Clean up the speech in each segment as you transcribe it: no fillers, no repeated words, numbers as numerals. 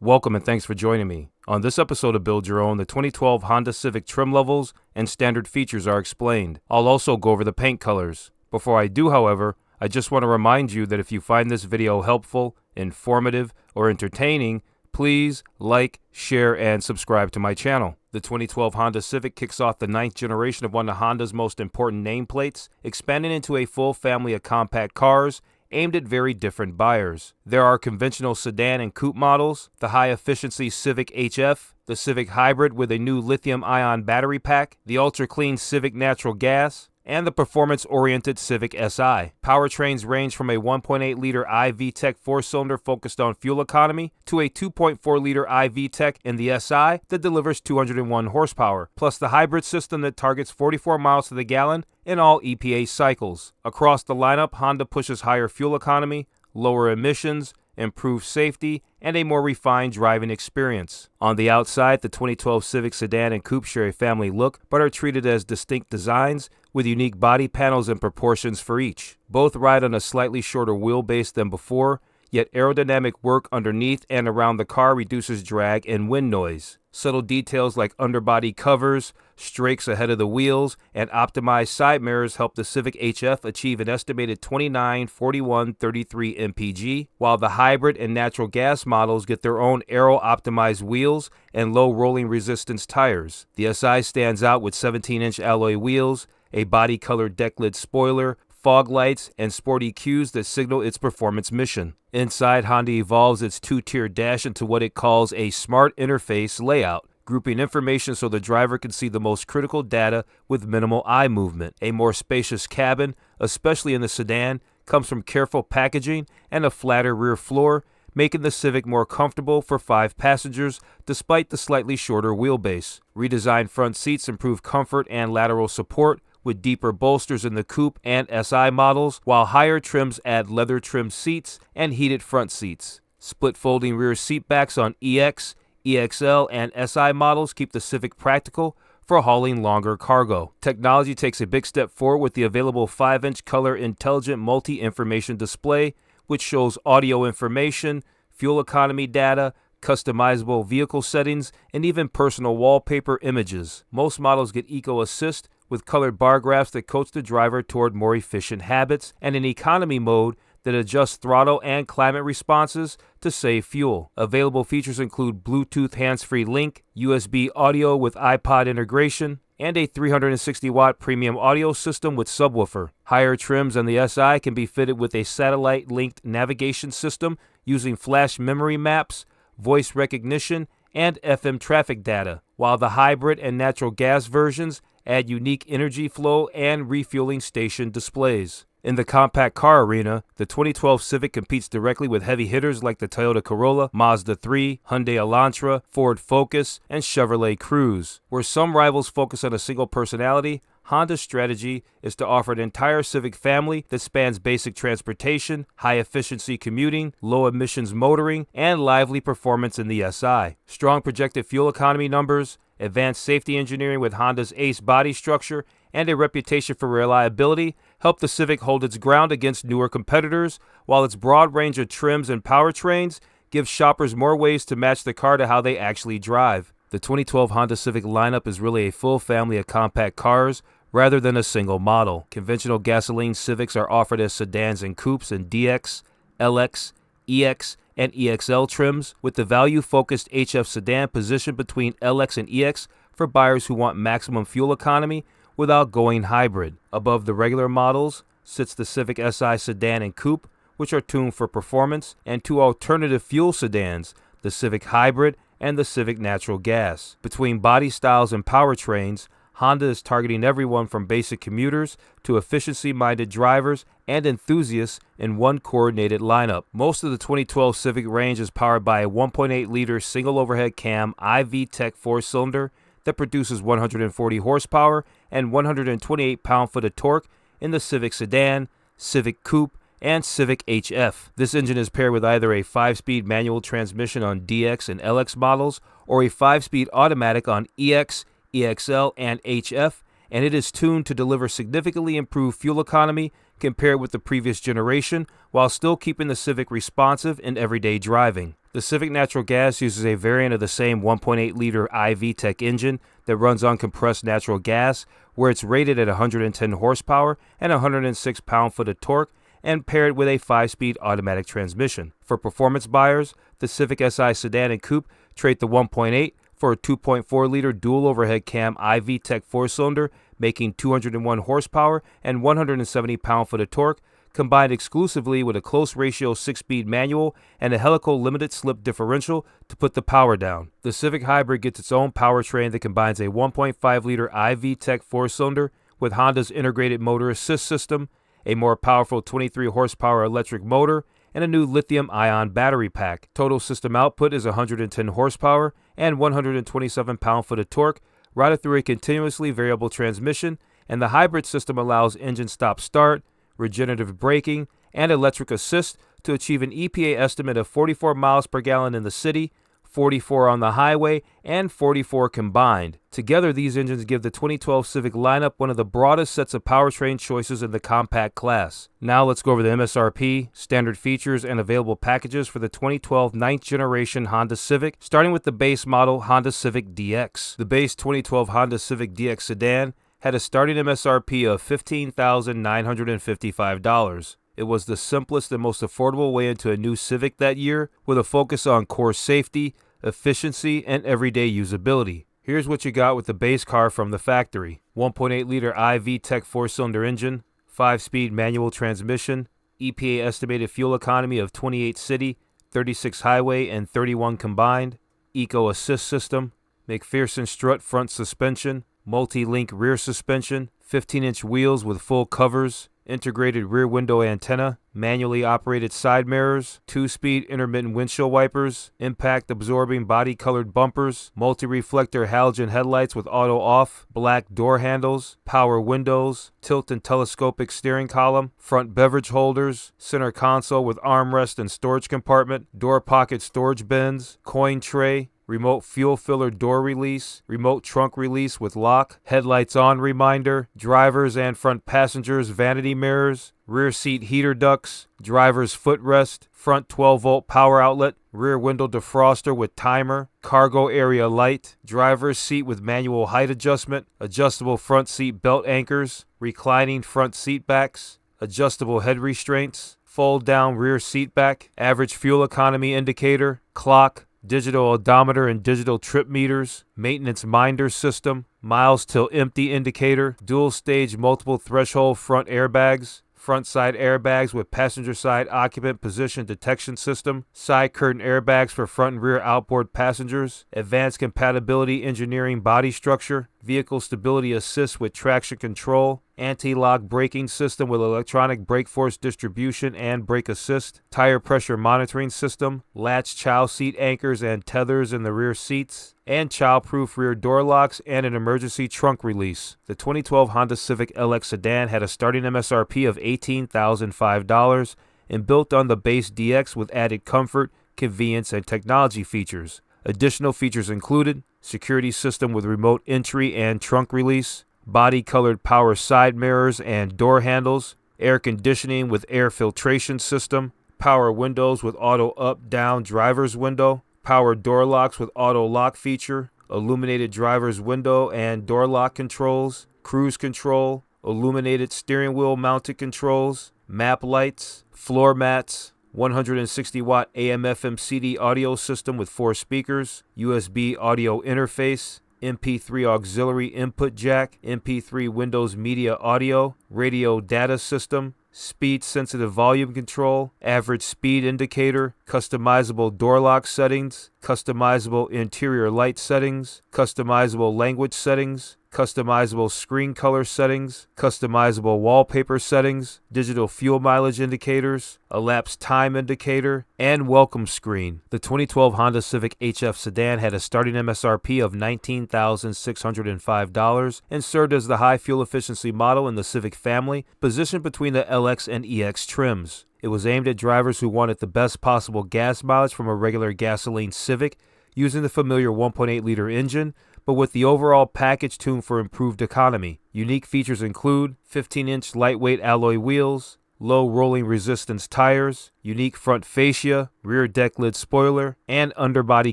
Welcome and thanks for joining me. On this episode of Build Your Own, the 2012 Honda Civic trim levels and standard features are explained. I'll also go over the paint colors. Before I do, however, I just want to remind you that if you find this video helpful, informative, or entertaining, please like, share, and subscribe to my channel. The 2012 Honda Civic kicks off the 9th generation of one of Honda's most important nameplates, expanding into a full family of compact cars aimed at very different buyers. There are conventional sedan and coupe models, the high-efficiency Civic HF, the Civic Hybrid with a new lithium-ion battery pack, the ultra-clean Civic Natural Gas, and the performance-oriented Civic Si. Powertrains range from a 1.8-liter iVTEC 4-cylinder focused on fuel economy to a 2.4-liter iVTEC in the Si that delivers 201 horsepower, plus the hybrid system that targets 44 miles to the gallon in all EPA cycles. Across the lineup, Honda pushes higher fuel economy, lower emissions, improved safety, and a more refined driving experience. On the outside, the 2012 Civic sedan and coupe share a family look, but are treated as distinct designs with unique body panels and proportions for each. Both ride on a slightly shorter wheelbase than before, yet aerodynamic work underneath and around the car reduces drag and wind noise. Subtle details like underbody covers, strakes ahead of the wheels, and optimized side mirrors help the Civic HF achieve an estimated 29, 41, 33 mpg, while the hybrid and natural gas models get their own aero-optimized wheels and low rolling resistance tires. The Si stands out with 17-inch alloy wheels, a body-colored deck lid spoiler, fog lights, and sporty cues that signal its performance mission. Inside, Honda evolves its two-tier dash into what it calls a smart interface layout, grouping information so the driver can see the most critical data with minimal eye movement. A more spacious cabin, especially in the sedan, comes from careful packaging and a flatter rear floor, making the Civic more comfortable for 5 passengers despite the slightly shorter wheelbase. Redesigned front seats improve comfort and lateral support, with deeper bolsters in the coupe and Si models, while higher trims add leather-trimmed seats and heated front seats. Split-folding rear seat backs on EX, EXL, and Si models keep the Civic practical for hauling longer cargo. Technology takes a big step forward with the available 5-inch color intelligent multi-information display, which shows audio information, fuel economy data, customizable vehicle settings, and even personal wallpaper images. Most models get Eco Assist, with colored bar graphs that coach the driver toward more efficient habits, and an economy mode that adjusts throttle and climate responses to save fuel. Available features include Bluetooth hands-free link, USB audio with iPod integration, and a 360-watt premium audio system with subwoofer. Higher trims on the Si can be fitted with a satellite-linked navigation system using flash memory maps, voice recognition, and FM traffic data, while the hybrid and natural gas versions add unique energy flow and refueling station displays. In the compact car arena, the 2012 Civic competes directly with heavy hitters like the Toyota Corolla, Mazda 3, Hyundai Elantra, Ford Focus, and Chevrolet Cruze. Where some rivals focus on a single personality, Honda's strategy is to offer an entire Civic family that spans basic transportation, high-efficiency commuting, low-emissions motoring, and lively performance in the Si. Strong projected fuel economy numbers, advanced safety engineering with Honda's ACE body structure, and a reputation for reliability help the Civic hold its ground against newer competitors, while its broad range of trims and powertrains gives shoppers more ways to match the car to how they actually drive. The 2012 Honda Civic lineup is really a full family of compact cars rather than a single model. Conventional gasoline Civics are offered as sedans and coupes in DX, LX, EX, and EXL trims, with the value-focused HF sedan positioned between LX and EX for buyers who want maximum fuel economy without going hybrid. Above the regular models sits the Civic Si sedan and coupe, which are tuned for performance, and 2 alternative fuel sedans, the Civic Hybrid and the Civic Natural Gas. Between body styles and powertrains, Honda is targeting everyone from basic commuters to efficiency-minded drivers and enthusiasts in one coordinated lineup. Most of the 2012 Civic range is powered by a 1.8-liter single overhead cam iVTEC 4-cylinder that produces 140 horsepower and 128 pound-foot of torque in the Civic Sedan, Civic Coupe, and Civic HF. This engine is paired with either a 5-speed manual transmission on DX and LX models or a 5-speed automatic on EX, EXL, and HF, and it is tuned to deliver significantly improved fuel economy compared with the previous generation, while still keeping the Civic responsive in everyday driving. The Civic Natural Gas uses a variant of the same 1.8-liter iVTEC engine that runs on compressed natural gas, where it's rated at 110 horsepower and 106 pound-foot of torque, and paired with a 5-speed automatic transmission. For performance buyers, the Civic Si sedan and coupe trade the 1.8 for a 2.4-liter dual overhead cam iVTEC 4-cylinder, making 201 horsepower and 170 pound-foot of torque, combined exclusively with a close ratio 6-speed manual and a helical limited slip differential to put the power down. The Civic Hybrid gets its own powertrain that combines a 1.5-liter iVTEC 4-cylinder with Honda's integrated motor assist system, a more powerful 23 horsepower electric motor, and a new lithium-ion battery pack. Total system output is 110 horsepower and 127 pound-foot of torque, routed through a continuously variable transmission, and the hybrid system allows engine stop-start, regenerative braking, and electric assist to achieve an EPA estimate of 44 miles per gallon in the city, 44 on the highway, and 44 combined. Together, these engines give the 2012 Civic lineup one of the broadest sets of powertrain choices in the compact class. Now let's go over the MSRP, standard features, and available packages for the 2012 9th generation Honda Civic, starting with the base model Honda Civic DX. The base 2012 Honda Civic DX sedan had a starting MSRP of $15,955. It was the simplest and most affordable way into a new Civic that year, with a focus on core safety, efficiency, and everyday usability. Here's what you got with the base car from the factory. 1.8-liter iVTEC 4-cylinder engine, 5-speed manual transmission, EPA estimated fuel economy of 28 city, 36 highway, and 31 combined, Eco Assist system, McPherson strut front suspension, multi-link rear suspension, 15-inch wheels with full covers, integrated rear window antenna, manually operated side mirrors, 2-speed intermittent windshield wipers, impact-absorbing body-colored bumpers, multi-reflector halogen headlights with auto-off, black door handles, power windows, tilt and telescopic steering column, front beverage holders, center console with armrest and storage compartment, door pocket storage bins, coin tray, remote fuel filler door release, remote trunk release with lock, headlights on reminder, drivers and front passengers vanity mirrors, rear seat heater ducts, driver's footrest, front 12-volt power outlet, rear window defroster with timer, cargo area light, driver's seat with manual height adjustment, adjustable front seat belt anchors, reclining front seat backs, adjustable head restraints, fold down rear seat back, average fuel economy indicator, clock, digital odometer and digital trip meters, maintenance minder system, miles till empty indicator, dual stage multiple threshold front airbags, front side airbags with passenger side occupant position detection system, side curtain airbags for front and rear outboard passengers, advanced compatibility engineering body structure, vehicle stability assist with traction control, anti-lock braking system with electronic brake force distribution and brake assist, tire pressure monitoring system, latch child seat anchors and tethers in the rear seats, and child-proof rear door locks and an emergency trunk release. The 2012 Honda Civic LX sedan had a starting MSRP of $18,005 and built on the base DX with added comfort, convenience, and technology features. Additional features included security system with remote entry and trunk release, body-colored power side mirrors and door handles, air conditioning with air filtration system, power windows with auto up-down driver's window, power door locks with auto lock feature, illuminated driver's window and door lock controls, cruise control, illuminated steering wheel mounted controls, map lights, floor mats, 160-watt AM/FM CD audio system with 4 speakers, USB audio interface, MP3 auxiliary input jack, MP3 Windows Media Audio, radio data system, speed-sensitive volume control, average speed indicator, customizable door lock settings, customizable interior light settings, customizable language settings, customizable screen color settings, customizable wallpaper settings, digital fuel mileage indicators, elapsed time indicator, and welcome screen. The 2012 Honda Civic HF sedan had a starting MSRP of $19,605 and served as the high fuel efficiency model in the Civic family, positioned between the LX and EX trims. It was aimed at drivers who wanted the best possible gas mileage from a regular gasoline Civic, using the familiar 1.8-liter engine, but with the overall package tuned for improved economy. Unique features include 15-inch lightweight alloy wheels, low rolling resistance tires, unique front fascia, rear deck lid spoiler, and underbody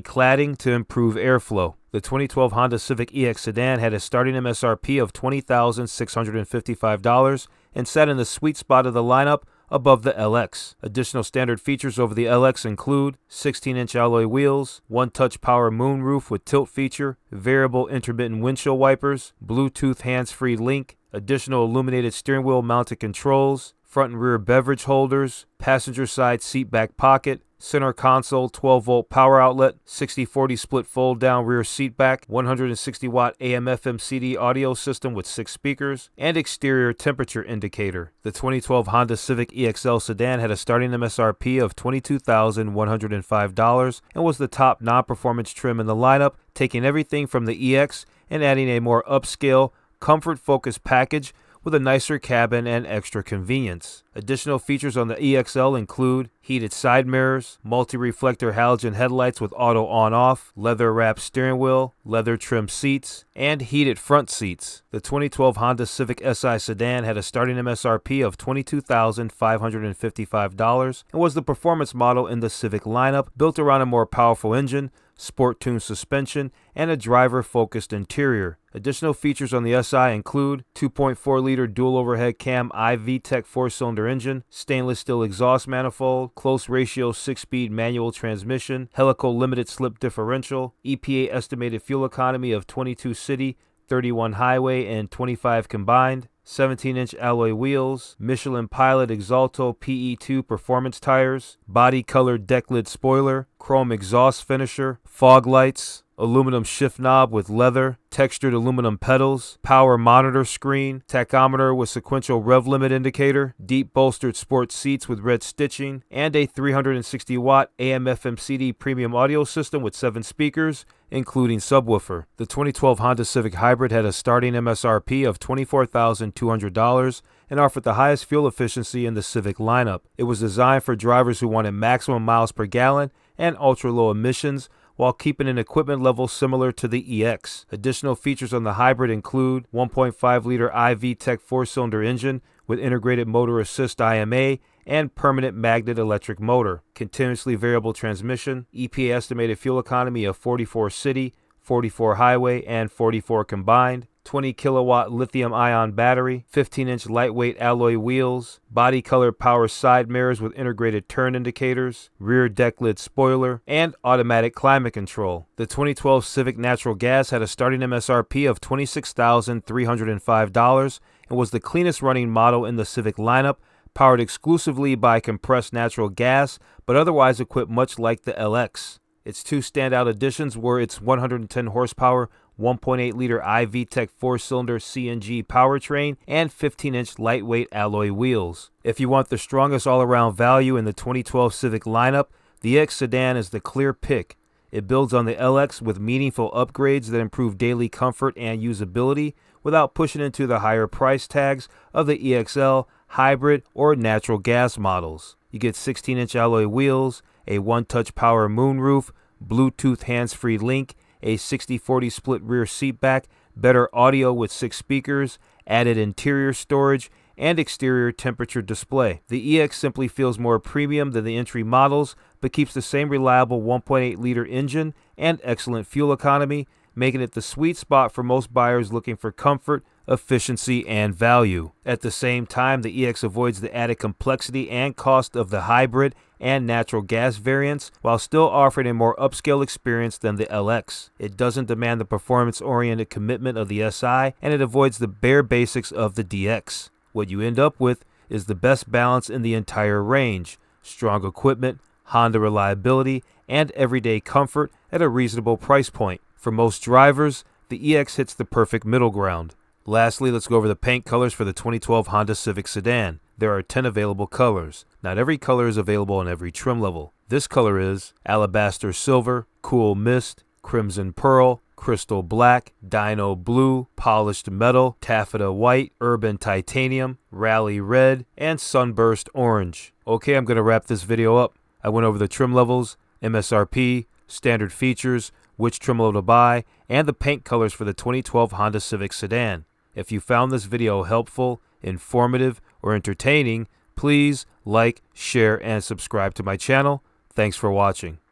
cladding to improve airflow. The 2012 Honda Civic EX sedan had a starting MSRP of $20,655 and sat in the sweet spot of the lineup above the LX. Additional standard features over the LX include 16-inch alloy wheels, one-touch power moonroof with tilt feature, variable intermittent windshield wipers, Bluetooth hands-free link, additional illuminated steering wheel mounted controls, front and rear beverage holders, passenger side seat back pocket, center console 12-volt power outlet, 60/40 split fold-down rear seat back, 160-watt AM/FM CD audio system with 6 speakers, and exterior temperature indicator. The 2012 Honda Civic EXL sedan had a starting MSRP of $22,105 and was the top non-performance trim in the lineup, taking everything from the EX and adding a more upscale, comfort-focused package with a nicer cabin and extra convenience. Additional features on the EXL include heated side mirrors, multi-reflector halogen headlights with auto on-off, leather-wrapped steering wheel, leather-trimmed seats, and heated front seats. The 2012 Honda Civic Si sedan had a starting MSRP of $22,555 and was the performance model in the Civic lineup, built around a more powerful engine, sport-tuned suspension, and a driver-focused interior. Additional features on the Si include 2.4-liter dual overhead cam iVTEC 4-cylinder engine, stainless steel exhaust manifold, close ratio 6-speed manual transmission, helical limited slip differential, EPA estimated fuel economy of 22 city, 31 highway, and 25 combined, 17-inch alloy wheels, Michelin Pilot Exalto PE2 performance tires, body-colored deck lid spoiler, chrome exhaust finisher, fog lights, aluminum shift knob with leather, textured aluminum pedals, power monitor screen, tachometer with sequential rev limit indicator, deep bolstered sport seats with red stitching, and a 360-watt AM/FM CD premium audio system with 7 speakers, including subwoofer. The 2012 Honda Civic Hybrid had a starting MSRP of $24,200 and offered the highest fuel efficiency in the Civic lineup. It was designed for drivers who wanted maximum miles per gallon and ultra-low emissions, while keeping an equipment level similar to the EX. Additional features on the hybrid include 1.5-liter iVTEC 4-cylinder engine with integrated motor assist IMA and permanent magnet electric motor, continuously variable transmission, EPA estimated fuel economy of 44 city, 44 highway, and 44 combined, 20 kilowatt lithium-ion battery, 15-inch lightweight alloy wheels, body-colored power side mirrors with integrated turn indicators, rear deck lid spoiler, and automatic climate control. The 2012 Civic Natural Gas had a starting MSRP of $26,305 and was the cleanest running model in the Civic lineup, powered exclusively by compressed natural gas, but otherwise equipped much like the LX. Its two standout additions were its 110 horsepower, 1.8-liter iVTEC 4-cylinder CNG powertrain and 15-inch lightweight alloy wheels. If you want the strongest all-around value in the 2012 Civic lineup, the EX sedan is the clear pick. It builds on the LX with meaningful upgrades that improve daily comfort and usability without pushing into the higher price tags of the EXL, hybrid, or natural gas models. You get 16-inch alloy wheels, a one-touch power moonroof, Bluetooth hands-free link, a 60/40 split rear seat back, better audio with 6 speakers, added interior storage, and exterior temperature display. The EX simply feels more premium than the entry models, but keeps the same reliable 1.8-liter engine and excellent fuel economy, making it the sweet spot for most buyers looking for comfort, efficiency, and value. At the same time, the EX avoids the added complexity and cost of the hybrid and natural gas variants, while still offering a more upscale experience than the LX. It doesn't demand the performance-oriented commitment of the SI, and it avoids the bare basics of the DX. What you end up with is the best balance in the entire range: strong equipment, Honda reliability, and everyday comfort at a reasonable price point. For most drivers, the EX hits the perfect middle ground. Lastly, let's go over the paint colors for the 2012 Honda Civic sedan. There are 10 available colors. Not every color is available on every trim level. This color is Alabaster Silver, Cool Mist, Crimson Pearl, Crystal Black, Dino Blue, Polished Metal, Taffeta White, Urban Titanium, Rally Red, and Sunburst Orange. Okay, I'm going to wrap this video up. I went over the trim levels, MSRP, standard features, which trim level to buy, and the paint colors for the 2012 Honda Civic sedan. If you found this video helpful, informative, or entertaining, please like, share, and subscribe to my channel. Thanks for watching.